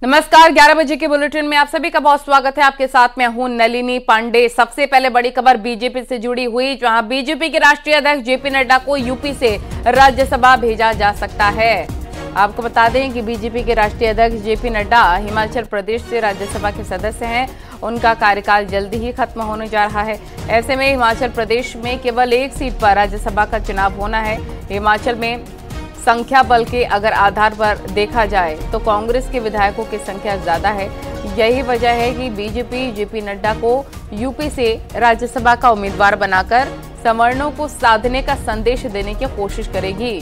नमस्कार, 11 बजे के बुलेटिन में आप सभी का बहुत स्वागत है। आपके साथ में हूं नलिनी पांडे। सबसे पहले बड़ी खबर बीजेपी से जुड़ी हुई, जहां बीजेपी के राष्ट्रीय अध्यक्ष जेपी नड्डा को यूपी से राज्यसभा भेजा जा सकता है। आपको बता दें कि बीजेपी के राष्ट्रीय अध्यक्ष जेपी नड्डा हिमाचल प्रदेश से राज्यसभा के सदस्य हैं। उनका कार्यकाल जल्दी ही खत्म होने जा रहा है। ऐसे में हिमाचल प्रदेश में केवल एक सीट पर राज्यसभा का चुनाव होना है। हिमाचल में संख्या बल के अगर आधार पर देखा जाए तो कांग्रेस के विधायकों की संख्या ज्यादा है। यही वजह है कि बीजेपी जेपी नड्डा को यूपी से राज्यसभा का उम्मीदवार बनाकर सवर्णों को साधने का संदेश देने की कोशिश करेगी।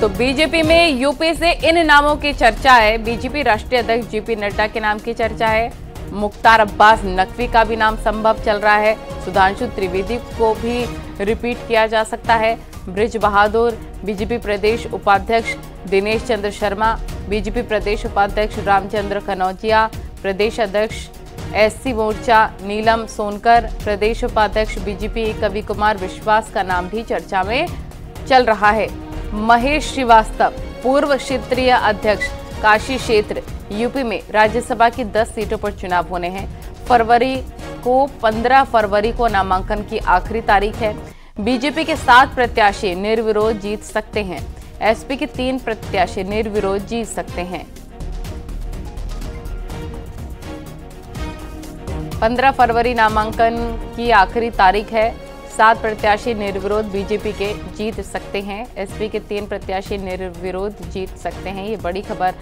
तो बीजेपी में यूपी से इन नामों की चर्चा है। बीजेपी राष्ट्रीय अध्यक्ष जेपी नड्डा के नाम की चर्चा है। मुख्तार अब्बास नकवी का भी नाम संभव चल रहा है। सुधांशु त्रिवेदी को भी रिपीट किया जा सकता है। ब्रिज बहादुर, बीजेपी प्रदेश उपाध्यक्ष दिनेश चंद्र शर्मा, बीजेपी प्रदेश उपाध्यक्ष रामचंद्र कनौजिया, प्रदेश अध्यक्ष एससी मोर्चा नीलम सोनकर, प्रदेश उपाध्यक्ष बीजेपी कवि कुमार विश्वास का नाम भी चर्चा में चल रहा है। महेश श्रीवास्तव, पूर्व क्षेत्रीय अध्यक्ष काशी क्षेत्र, यूपी में राज्यसभा की 10 सीटों पर चुनाव होने हैं। 15 फरवरी को नामांकन की आखिरी तारीख है। बीजेपी के 7 प्रत्याशी निर्विरोध जीत सकते हैं। एसपी के 3 प्रत्याशी निर्विरोध जीत सकते हैं। 15 फरवरी नामांकन की आखिरी तारीख है। 7 प्रत्याशी निर्विरोध बीजेपी के जीत सकते हैं। एसपी के 3 प्रत्याशी निर्विरोध जीत सकते हैं। ये बड़ी खबर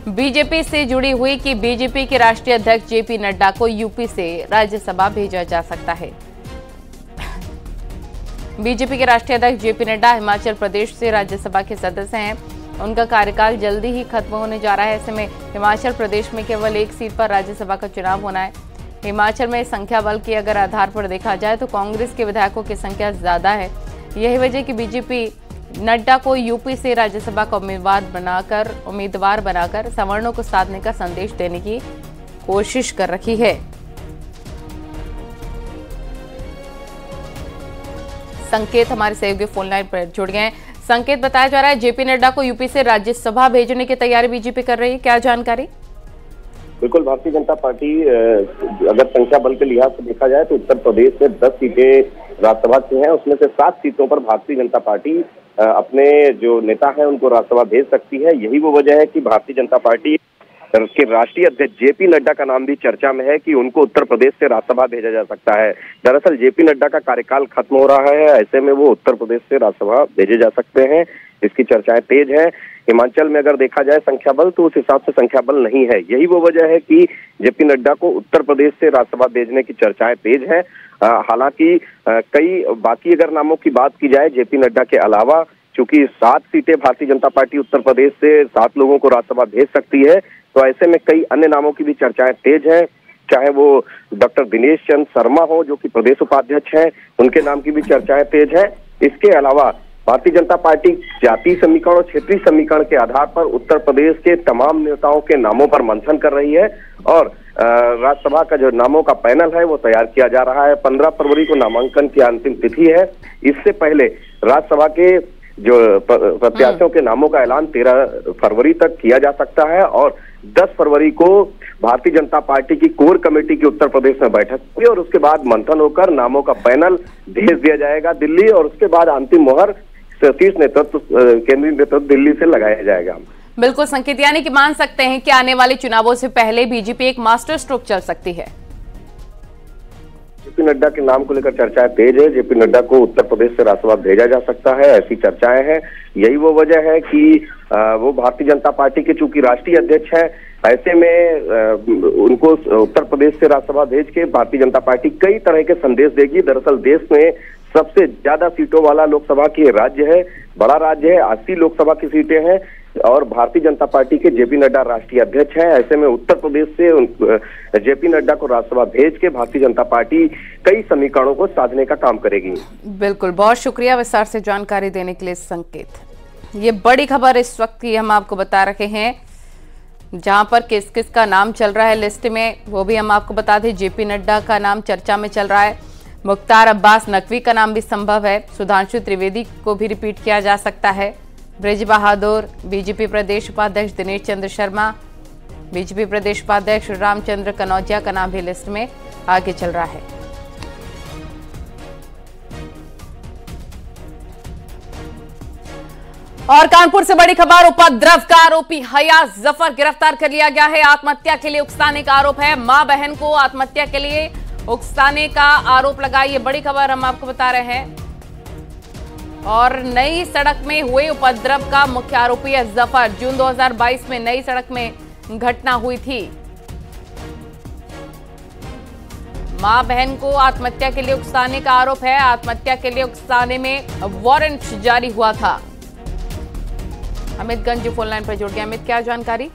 बीजेपी से जुड़ी हुई कि बीजेपी के राष्ट्रीय अध्यक्ष जेपी नड्डा को यूपी से राज्यसभा भेजा जा सकता है। बीजेपी के राष्ट्रीय अध्यक्ष जेपी नड्डा हिमाचल प्रदेश से राज्यसभा के सदस्य हैं। उनका कार्यकाल जल्दी ही खत्म होने जा रहा है। ऐसे में हिमाचल प्रदेश में केवल एक सीट पर राज्यसभा का चुनाव होना है। हिमाचल में संख्या बल के अगर आधार पर देखा जाए तो कांग्रेस के विधायकों की संख्या ज्यादा है। यही वजह कि बीजेपी नड्डा को यूपी से राज्यसभा का उम्मीदवार बनाकर सवर्णों को साधने का संदेश देने की कोशिश कर रही है। संकेत हमारे सहयोगी फोन लाइन पर जुड़ गए हैं। संकेत, बताया जा रहा है जेपी नड्डा को यूपी से राज्यसभा भेजने की तैयारी बीजेपी कर रही है, क्या जानकारी? बिल्कुल, भारतीय जनता पार्टी अगर संख्या बल के लिहाज से देखा जाए तो उत्तर प्रदेश में 10 सीटें राज्यसभा की हैं। उसमें से 7 सीटों पर भारतीय जनता पार्टी अपने जो नेता हैं उनको राज्यसभा भेज सकती है। यही वो वजह है कि भारतीय जनता पार्टी के राष्ट्रीय अध्यक्ष जेपी नड्डा का नाम भी चर्चा में है कि उनको उत्तर प्रदेश से राज्यसभा भेजा जा सकता है। दरअसल जेपी नड्डा का कार्यकाल खत्म हो रहा है, ऐसे में वो उत्तर प्रदेश से राज्यसभा भेजे जा सकते हैं। इसकी चर्चाएं तेज है। हिमाचल में अगर देखा जाए संख्या बल तो उस हिसाब से संख्या बल नहीं है। यही वो वजह है कि जेपी नड्डा को उत्तर प्रदेश से राज्यसभा भेजने की चर्चाएं तेज है। हालांकि कई बाकी अगर नामों की बात की जाए जेपी नड्डा के अलावा, चूंकि 7 सीटें भारतीय जनता पार्टी उत्तर प्रदेश से 7 लोगों को राज्यसभा भेज सकती है, तो ऐसे में कई अन्य नामों की भी चर्चाएं तेज है। चाहे वो डॉक्टर दिनेश चंद्र शर्मा हो जो कि प्रदेश उपाध्यक्ष हैं, उनके नाम की भी चर्चाएं तेज है। इसके अलावा भारतीय जनता पार्टी जातीय समीकरण और क्षेत्रीय समीकरण के आधार पर उत्तर प्रदेश के तमाम नेताओं के नामों पर मंथन कर रही है और राज्यसभा का जो नामों का पैनल है वो तैयार किया जा रहा है। 15 फरवरी को नामांकन की अंतिम तिथि है। इससे पहले राज्यसभा के जो प्रत्याशियों के नामों का ऐलान 13 फरवरी तक किया जा सकता है और 10 फरवरी को भारतीय जनता पार्टी की कोर कमेटी की उत्तर प्रदेश में बैठक हुई और उसके बाद मंथन होकर नामों का पैनल भेज दिया जाएगा दिल्ली और उसके बाद अंतिम मोहर शीर्ष नेतृत्व केंद्रीय नेतृत्व दिल्ली से लगाया जाएगा। बिल्कुल संकेत, यानी कि मान सकते हैं कि आने वाले चुनावों से पहले बीजेपी एक मास्टर स्ट्रोक चल सकती है। जेपी नड्डा के नाम को लेकर चर्चाएं तेज है। जेपी नड्डा को उत्तर प्रदेश से राज्यसभा भेजा जा सकता है, ऐसी चर्चाएं हैं। यही वो वजह है कि वो भारतीय जनता पार्टी के चूंकि राष्ट्रीय अध्यक्ष है, ऐसे में उनको उत्तर प्रदेश से राज्यसभा भेज के भारतीय जनता पार्टी कई तरह के संदेश देगी। दरअसल देश में सबसे ज्यादा सीटों वाला लोकसभा की राज्य है, बड़ा राज्य है, 80 लोकसभा की सीटें हैं और भारतीय जनता पार्टी के जेपी नड्डा राष्ट्रीय अध्यक्ष हैं। ऐसे में उत्तर प्रदेश से जेपी नड्डा को राज्यसभा भेज के भारतीय जनता पार्टी कई समीकरणों को साधने का काम करेगी। बिल्कुल, बहुत शुक्रिया विस्तार से जानकारी देने के लिए संकेत। ये बड़ी खबर इस वक्त की हम आपको बता रहे हैं, जहां पर किस किस का नाम चल रहा है लिस्ट में, वो भी हम आपको बता दें। जेपी नड्डा का नाम चर्चा में चल रहा है। मुख्तार अब्बास नकवी का नाम भी संभव है। सुधांशु त्रिवेदी को भी रिपीट किया जा सकता है। ब्रिज बहादुर, बीजेपी प्रदेश उपाध्यक्ष दिनेश चंद्र शर्मा, बीजेपी प्रदेश उपाध्यक्ष रामचंद्र कनौजिया का नाम भी लिस्ट में आगे चल रहा है। और कानपुर से बड़ी खबर, उपद्रव का आरोपी हयात जफर गिरफ्तार कर लिया गया है। आत्महत्या के लिए उकसाने का आरोप है। मां बहन को आत्महत्या के लिए उकसाने का आरोप लगा। ये बड़ी खबर हम आपको बता रहे हैं। और नई सड़क में हुए उपद्रव का मुख्य आरोपी है जफर। जून 2022 में नई सड़क में घटना हुई थी। मां बहन को आत्महत्या के लिए उकसाने का आरोप है। आत्महत्या के लिए उकसाने में वारंट जारी हुआ था। अमित गंज फोन लाइन पर जुड़ गया। अमित, क्या जानकारी?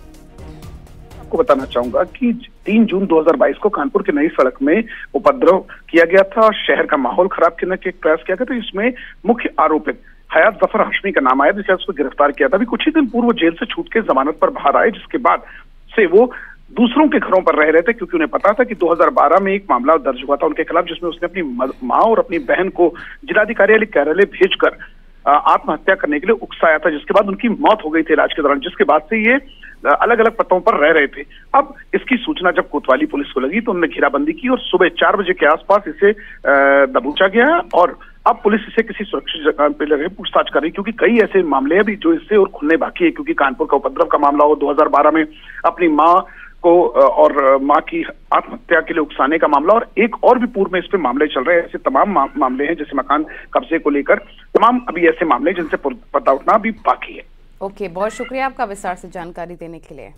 आपको बताना चाहूंगा कि 3 जून 2022 को कानपुर की नई सड़क में उपद्रव किया गया था और शहर का माहौल खराब करने के प्रयास किया गया था। इसमें मुख्य आरोपित हयात जफर हाशमी का नाम आया, जिसे उसको गिरफ्तार किया था। अभी कुछ ही दिन पूर्व जेल से छूट के जमानत पर बाहर आए, जिसके बाद से वो दूसरों के घरों पर रह रहे थे, क्योंकि उन्हें पता था कि 2012 में एक मामला दर्ज हुआ था उनके खिलाफ, जिसमें उसने अपनी मां और अपनी बहन को जिलाधिकारी कार्यालय भेजकर आत्महत्या करने के लिए उकसाया था, जिसके बाद उनकी मौत हो गई थी इलाज के दौरान। जिसके बाद से ये अलग अलग पतों पर रह रहे थे। अब इसकी सूचना जब कोतवाली पुलिस को लगी तो उन्होंने घेराबंदी की और सुबह 4 बजे के आसपास इसे दबोचा गया और अब पुलिस इसे किसी सुरक्षित जगह पे लगे पूछताछ कर रही, क्योंकि कई ऐसे मामले हैं भी जो इससे और खुलने बाकी है। क्योंकि कानपुर का उपद्रव का मामला हो, 2012 में अपनी मां को और मां की आत्महत्या के लिए उकसाने का मामला, और एक और भी पूर्व में इस पे मामले चल रहे हैं। ऐसे तमाम मामले हैं, जैसे मकान कब्जे को लेकर तमाम अभी ऐसे मामले जिनसे पता उठना भी बाकी है। ओके, बहुत शुक्रिया आपका विस्तार से जानकारी देने के लिए।